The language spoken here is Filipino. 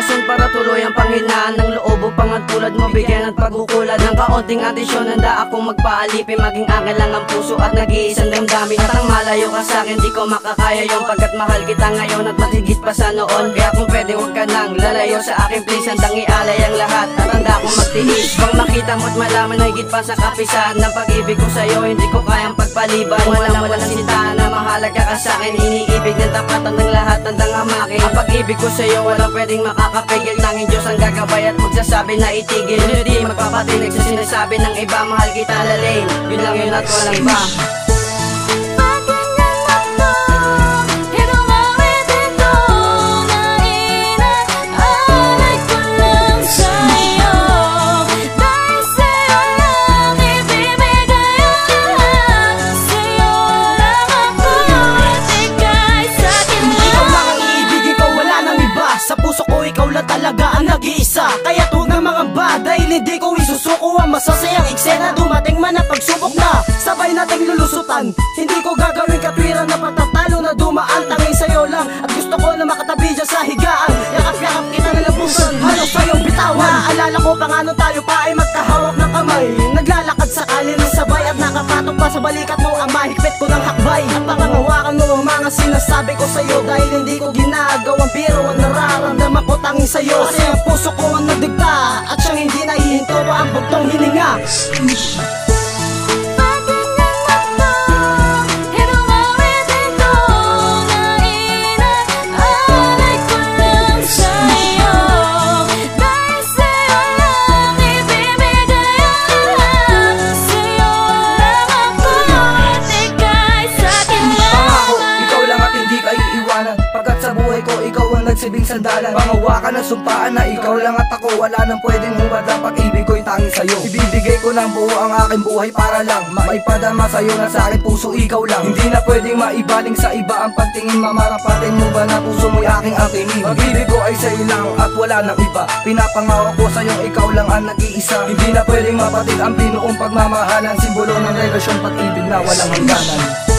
rason para tuloy ang panghinaan ng loob upang ang tulad mo bigyan at pagkukulad ng kaunting atisyon. Handa akong magpaalipin, maging akin lang ang puso at nag-iisang damdamin. At ang malayo ka sa'kin, di ko makakaya yung pagkat mahal kita ngayon at matigit pa sa noon. Kaya kung pwede huwag ka nang lalayo sa akin please, handang ialay ang lahat at handa akong magtiis. Bang makita mo't malaman na higit pa sa kapisahan ng pag-ibig ko sa'yo, hindi ko kayang pagpaliban. Walang sintahan na mahalaga ka sa'kin, iniibig ng tapatan ng lahat handang hamakin. Ang pag-ibig ko sa'yo walang pwedeng makakapigil, tanging Diyos ang gagabay at magsasabi na itigil. Hindi magpapatinig sa sinasabi ng iba, mahal kita lalane, yun lang yun at walang iba. Talaga ang nag-iisa, kaya huwag na mga ba, dahil hindi ko isusuko ang masasayang eksena. Dumating man ang pagsubok na sabay nating lulusutan, hindi ko gagawin katwiran na patatalo na dumaan. Tanging sa'yo lang at gusto ko na makatabi dyan sa higaan. Yakap-yakap kita na labusan, halong sa'yong bitawan. Naaalala ko pa nga nung tayo pa ay magkahawak ng kamay, naglalakad sa kalin ng sabay at nakapatok pa sa balikat mo ang mahigpit ko ng hakbay. At pakangawakan mo ang mga sinasabi ko sa'yo, dahil hindi ko ginagawang biro ang nararamdaman ko tanging sa'yo. Kasi ang puso ko ang nagdigta at siyang hindi nahihinto pa ang bugtong hininga. Pagkat sa buhay ko, ikaw ang nagsibing sandalan. Pangawakan ng sumpaan na ikaw lang at ako, wala nang pwedeng hubad ang pag-ibig ko'y tanging sa'yo. Ibibigay ko ng buo ang aking buhay para lang maipadama sa'yo na sa akin puso ikaw lang. Hindi na pwedeng maibaling sa iba ang pagtingin, mamarapatin mo ba na puso mo'y aking angkinin. Pag-ibig ko ay sa'yo lang at wala nang iba, pinapangako ko sa'yong ikaw lang ang nag-iisa. Hindi na pwedeng mapatid ang binuong pagmamahalan, simbolo ng relasyon, pag-ibig na walang hangganan.